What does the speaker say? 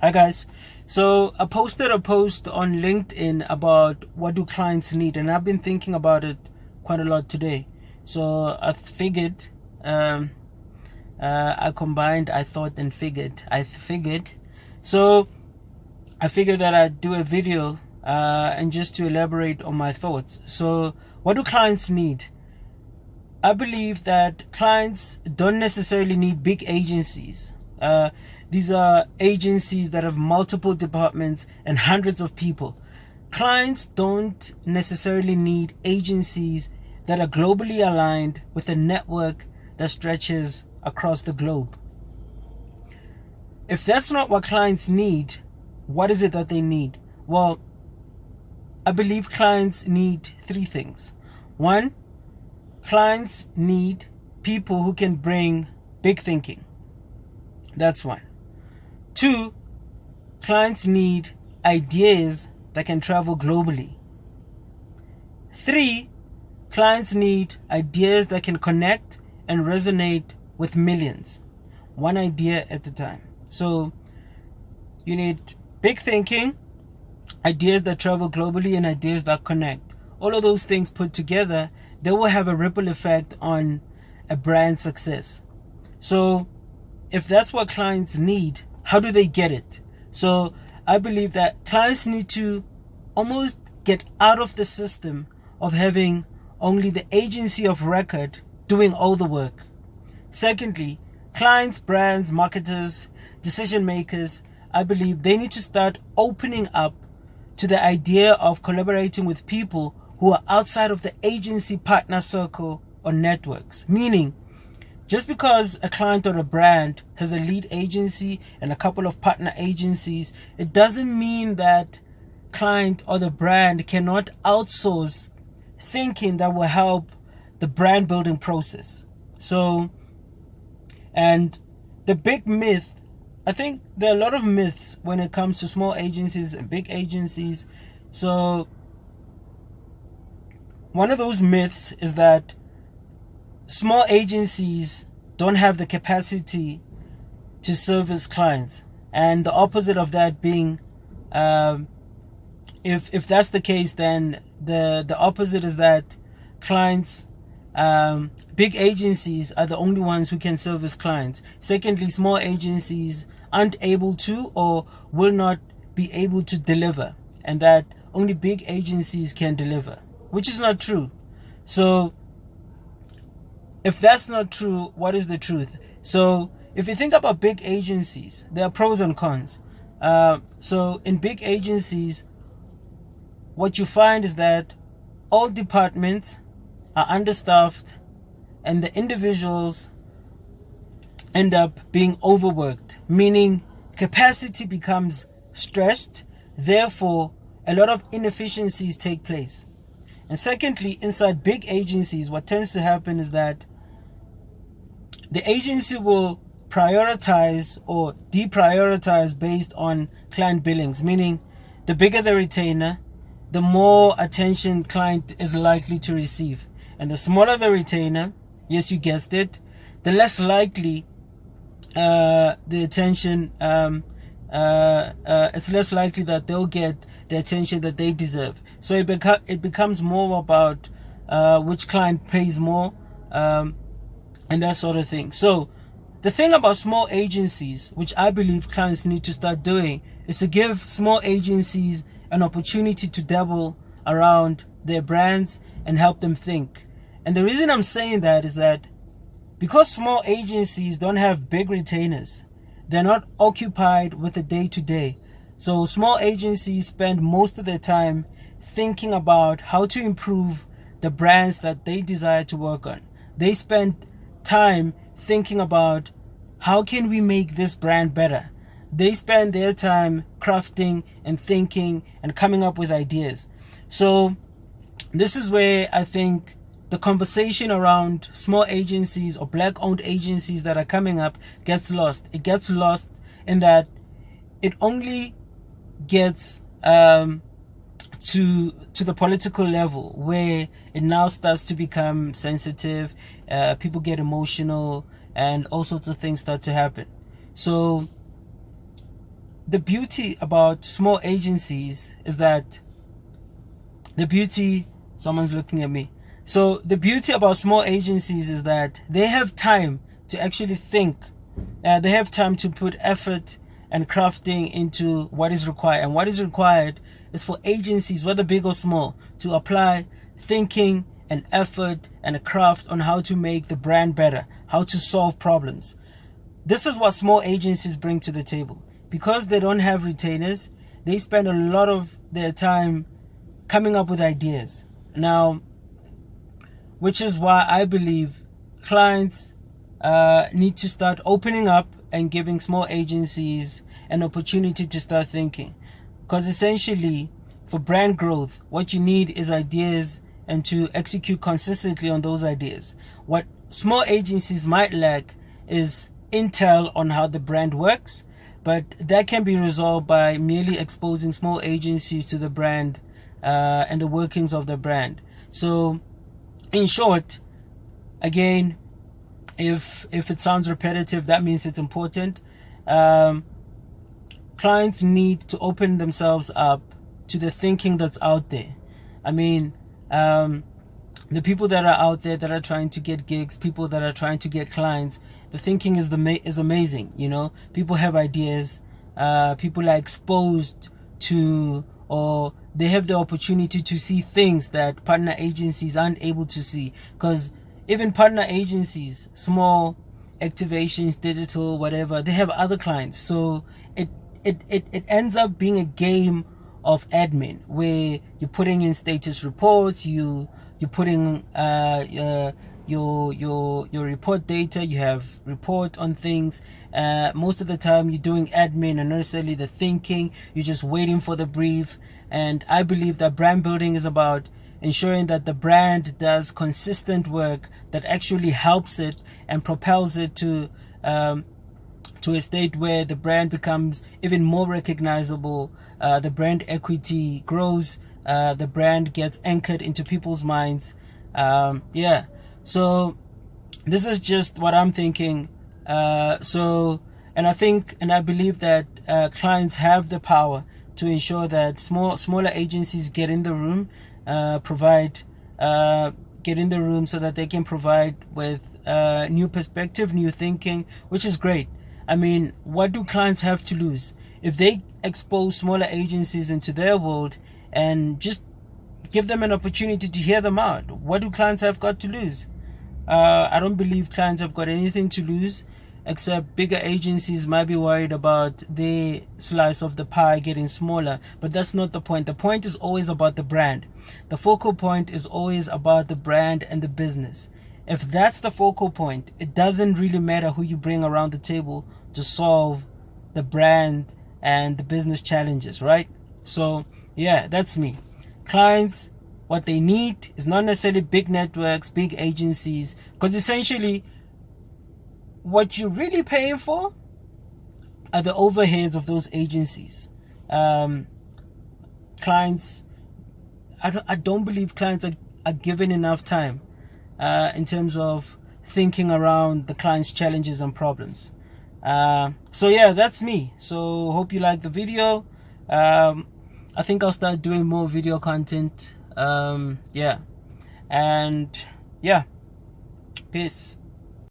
Hi guys. So I posted a post on LinkedIn about what do clients need, and I've been thinking about it quite a lot today. So I figured, I combined I thought and figured. So I figured that I'd do a video and just to elaborate on my thoughts. So what do clients need? I believe that clients don't necessarily need big agencies. These are agencies that have multiple departments and hundreds of people. Clients don't necessarily need agencies that are globally aligned with a network that stretches across the globe. If that's not what clients need, what is it that they need? Well, I believe clients need three things. One, clients need people who can bring big thinking. That's one. Two, clients need ideas that can travel globally. Three, clients need ideas that can connect and resonate with millions, one idea at a time. So you need big thinking, ideas that travel globally, and ideas that connect. All of those things put together, they will have a ripple effect on a brand success. So if that's what clients need, how do they get it? So I believe that clients need to almost get out of the system of having only the agency of record doing all the work. Secondly, clients, brands, marketers, decision makers, I believe they need to start opening up to the idea of collaborating with people who are outside of the agency partner circle or networks. Meaning, just because a client or a brand has a lead agency and a couple of partner agencies, it doesn't mean that client or the brand cannot outsource thinking that will help the brand building process. So, and the big myth, I think there are a lot of myths when it comes to small agencies and big agencies. So one of those myths is that small agencies don't have the capacity to service clients, and the opposite of that being, if that's the case, then the opposite is that clients, big agencies are the only ones who can service clients. Secondly, small agencies aren't able to or will not be able to deliver, and that only big agencies can deliver, which is not true. So if that's not true, what is the truth? So if you think about big agencies, there are pros and cons. So in big agencies, what you find is that all departments are understaffed and the individuals end up being overworked, meaning capacity becomes stressed, therefore a lot of inefficiencies take place. And secondly, inside big agencies, what tends to happen is that the agency will prioritize or deprioritize based on client billings, meaning the bigger the retainer, the more attention client is likely to receive. And the smaller the retainer, yes, you guessed it, the less likely the attention, it's less likely that they'll get the attention that they deserve. So it becomes more about which client pays more, and that sort of thing. So the thing about small agencies, which I believe clients need to start doing, is to give small agencies an opportunity to dabble around their brands and help them think. And the reason I'm saying that is that because small agencies don't have big retainers, they're not occupied with the day-to-day. So small agencies spend most of their time thinking about how to improve the brands that they desire to work on. They spend time thinking about how can we make this brand better. They spend their time crafting and thinking and coming up with ideas. So this is where I think the conversation around small agencies or black-owned agencies that are coming up gets lost. It gets lost in that it only gets to the political level, where it now starts to become sensitive, people get emotional, and all sorts of things start to happen. So the beauty about small agencies is that someone's looking at me. So the beauty about small agencies is that they have time to actually think. They have time to put effort and crafting into what is required. And what is required is for agencies, whether big or small, to apply thinking and effort and a craft on how to make the brand better, how to solve problems. This is what small agencies bring to the table. Because they don't have retainers, they spend a lot of their time coming up with ideas. Now, which is why I believe clients need to start opening up and giving small agencies an opportunity to start thinking. Because essentially, for brand growth, what you need is ideas and to execute consistently on those ideas. What small agencies might lack is intel on how the brand works, but that can be resolved by merely exposing small agencies to the brand and the workings of the brand. So, in short, again, if it sounds repetitive, that means it's important. Clients need to open themselves up to the thinking that's out there. I mean, the people that are out there that are trying to get gigs, people that are trying to get clients, the thinking is amazing. You know, people have ideas. People are exposed to, or they have the opportunity to see things that partner agencies aren't able to see. Because even partner agencies, small activations, digital, whatever, they have other clients. So it ends up being a game of admin where you're putting in status reports, you're putting your report data, you have report on things. Most of the time you're doing admin and not necessarily the thinking. You're just waiting for the brief. And I believe that brand building is about ensuring that the brand does consistent work that actually helps it and propels it to a state where the brand becomes even more recognizable, the brand equity grows, the brand gets anchored into people's minds. So this is just what I'm thinking. And I believe that clients have the power to ensure that smaller agencies get in the room, so that they can provide with new perspective, new thinking, which is great. I mean, what do clients have to lose? If they expose smaller agencies into their world and just give them an opportunity to hear them out, what do clients have got to lose? I don't believe clients have got anything to lose, except bigger agencies might be worried about their slice of the pie getting smaller. But that's not the point. The point is always about the brand. The focal point is always about the brand and the business. If that's the focal point, it doesn't really matter who you bring around the table to solve the brand and the business challenges, right? So yeah, that's me. Clients, what they need is not necessarily big networks, big agencies, because essentially what you're really paying for are the overheads of those agencies. Clients, I don't believe clients are given enough time in terms of thinking around the client's challenges and problems. So yeah, that's me. So hope you like the video. I think I'll start doing more video content. And yeah, peace.